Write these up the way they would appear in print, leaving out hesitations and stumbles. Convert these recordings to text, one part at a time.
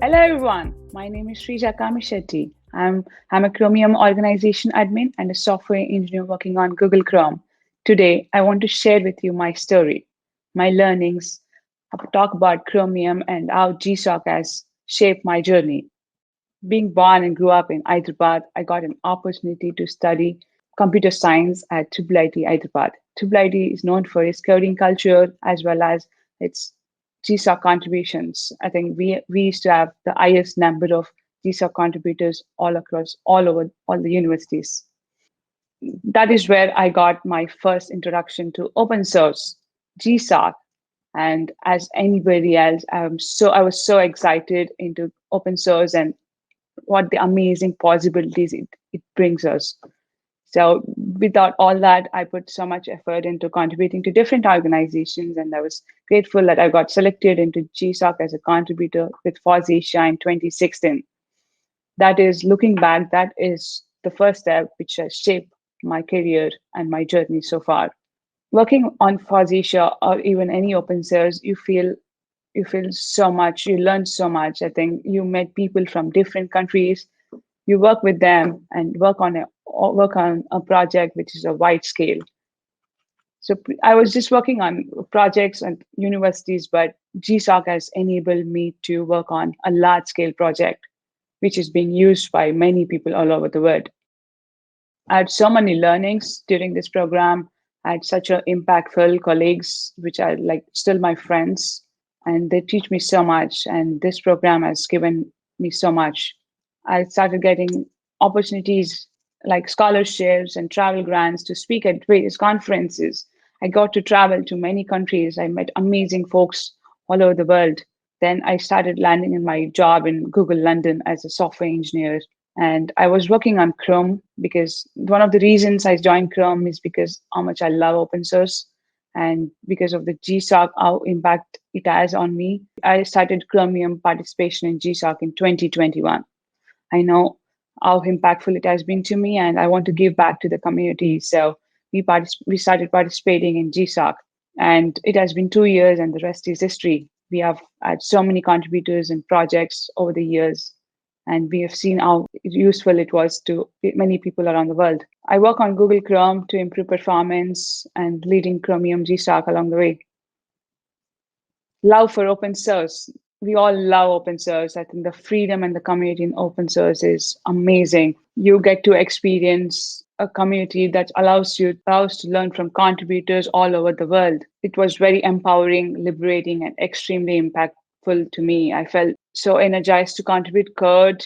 Hello everyone, my name is Sreeja Kamishetty. I'm a Chromium organization admin and a software engineer working on Google Chrome. Today, I want to share with you my story, my learnings, talk about Chromium and how GSoC has shaped my journey. Being born and grew up in Hyderabad, I got an opportunity to study computer science at IIIT Hyderabad. IIIT is known for its coding culture as well as its GSoC contributions. I think we used to have the highest number of GSoC contributors all across all over all the universities. That is where I got my first introduction to open source, GSoC. And as anybody else, I was so excited into open source and what the amazing possibilities it brings us. So without all that, I put so much effort into contributing to different organizations, and I was grateful that I got selected into GSoC as a contributor with FOSS Asia in 2016. That is, looking back, that is the first step which has shaped my career and my journey so far. Working on FOSS Asia or even any open source, you feel so much, you learn so much. I think you met people from different countries, you work with them and work on a project which is a wide scale. So I was just working on projects and universities, but GSoC has enabled me to work on a large scale project which is being used by many people all over the world. I had so many learnings during this program. I had such a impactful colleagues which are like still my friends, and they teach me so much, and this program has given me so much. I started getting opportunities like scholarships and travel grants to speak at various conferences. I got to travel to many countries. I met amazing folks all over the world. Then I started landing in my job in Google London as a software engineer. And I was working on Chrome because one of the reasons I joined Chrome is because how much I love open source and because of the GSoC, how impact it has on me. I started Chromium participation in GSoC in 2021. I know how impactful it has been to me, and I want to give back to the community. So we started participating in GSoC, and it has been 2 years, and the rest is history. We have had so many contributors and projects over the years, and we have seen how useful it was to many people around the world. I work on Google Chrome to improve performance and leading Chromium GSoC along the way. Love for open source. We all love open source. I think the freedom and the community in open source is amazing. You get to experience a community that allows to learn from contributors all over the world. It was very empowering, liberating, and extremely impactful to me. I felt so energized to contribute code,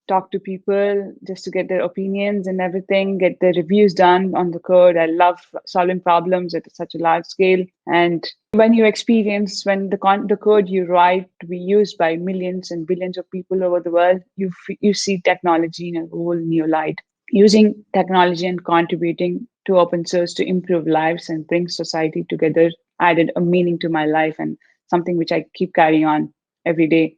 talk to people just to get their opinions and everything, get the reviews done on the code. I love solving problems at such a large scale. And when you experience when the code you write to be used by millions and billions of people over the world, you see technology in a whole new light. Using technology and contributing to open source to improve lives and bring society together added a meaning to my life and something which I keep carrying on every day.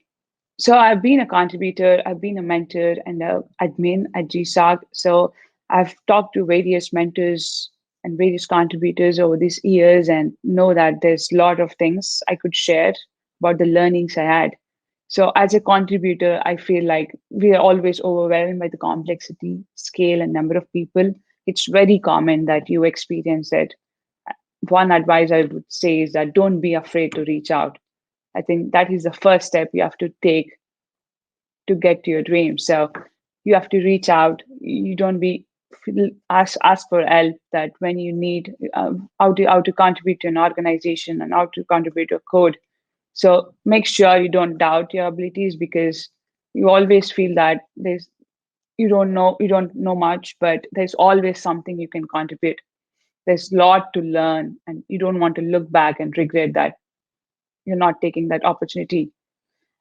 So I've been a contributor, I've been a mentor and a admin at GSoC. So I've talked to various mentors and various contributors over these years and know that there's a lot of things I could share about the learnings I had. So as a contributor, I feel like we are always overwhelmed by the complexity, scale, and number of people. It's very common that you experience it. One advice I would say is that don't be afraid to reach out. I think that is the first step you have to take to get to your dreams. So you have to reach out. You don't be ask for help. That when you need how to contribute to an organization and how to contribute to a code. So make sure you don't doubt your abilities because you always feel that you don't know much, but there's always something you can contribute. There's a lot to learn, and you don't want to look back and regret that you're not taking that opportunity.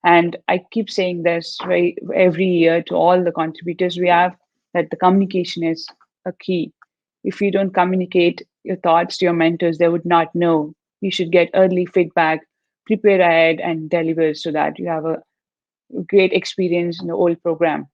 And I keep saying this every year to all the contributors we have that the communication is a key. If you don't communicate your thoughts to your mentors, they would not know. You should get early feedback, prepare ahead, and deliver so that you have a great experience in the whole program.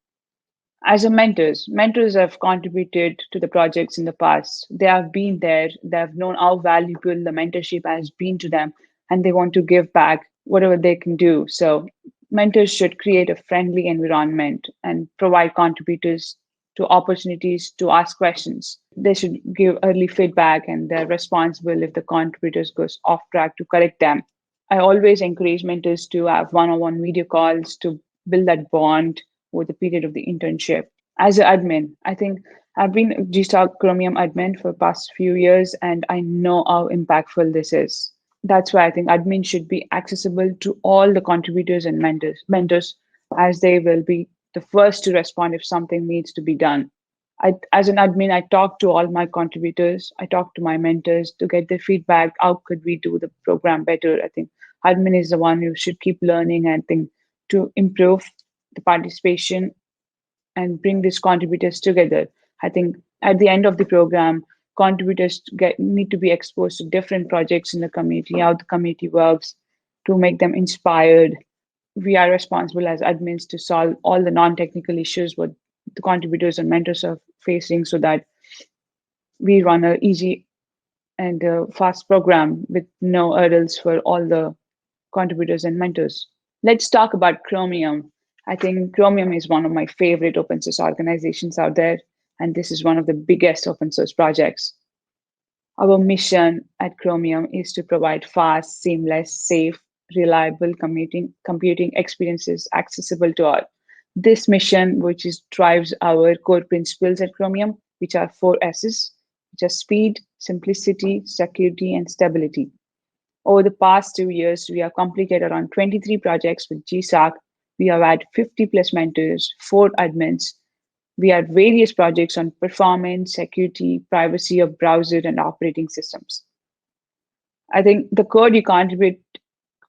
As a mentors have contributed to the projects in the past. They have been there, they have known how valuable the mentorship has been to them, and they want to give back whatever they can do. So Mentors should create a friendly environment and provide contributors to opportunities to ask questions. They should give early feedback and they're responsible if the contributors goes off track to correct them. I always encourage mentors to have one-on-one video calls to build that bond over the period of the internship. As an admin, I think I've been a GSoC Chromium admin for the past few years and I know how impactful this is. That's why I think admin should be accessible to all the contributors and mentors as they will be the first to respond if something needs to be done. As an admin, I talk to all my contributors, I talk to my mentors to get their feedback. How could we do the program better? I think admin is the one who should keep learning and think to improve the participation and bring these contributors together. I think at the end of the program, contributors need to be exposed to different projects in the community, how the community works, to make them inspired. We are responsible as admins to solve all the non-technical issues what the contributors and mentors are facing so that we run a easy and fast program with no hurdles for all the contributors and mentors. Let's talk about Chromium. I think Chromium is one of my favorite open source organizations out there, and this is one of the biggest open source projects. Our mission at Chromium is to provide fast, seamless, safe, reliable computing experiences accessible to all. This mission, which is drives our core principles at Chromium, which are four S's, which are speed, simplicity, security, and stability. Over the past 2 years, we have completed around 23 projects with GSoC. We have had 50 plus mentors, 4 admins. We had various projects on performance, security, privacy of browser and operating systems. I think the code you contribute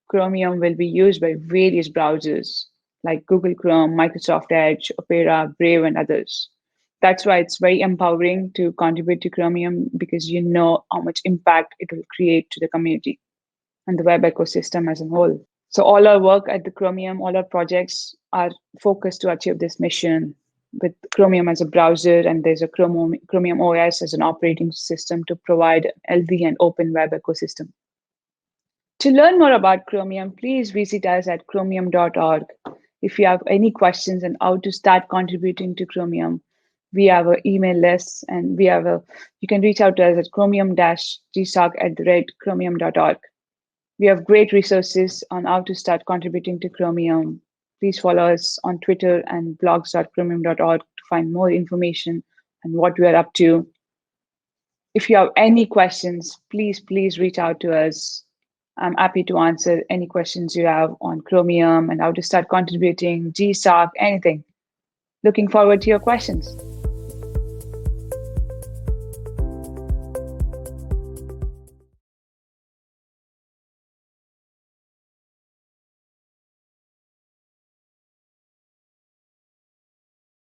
Chromium will be used by various browsers like Google Chrome, Microsoft Edge, Opera, Brave, and others. That's why it's very empowering to contribute to Chromium because you know how much impact it will create to the community and the web ecosystem as a whole. So all our work at the Chromium, all our projects are focused to achieve this mission with Chromium as a browser, and there's a Chromium OS as an operating system to provide an healthy and open web ecosystem. To learn more about Chromium, please visit us at chromium.org. If you have any questions on how to start contributing to Chromium, we have an email list and you can reach out to us at chromium-gsoc@chromium.org. We have great resources on how to start contributing to Chromium. Please follow us on Twitter and blogs.chromium.org to find more information on what we are up to. If you have any questions, please reach out to us. I'm happy to answer any questions you have on Chromium and how to start contributing, GSoC, anything. Looking forward to your questions.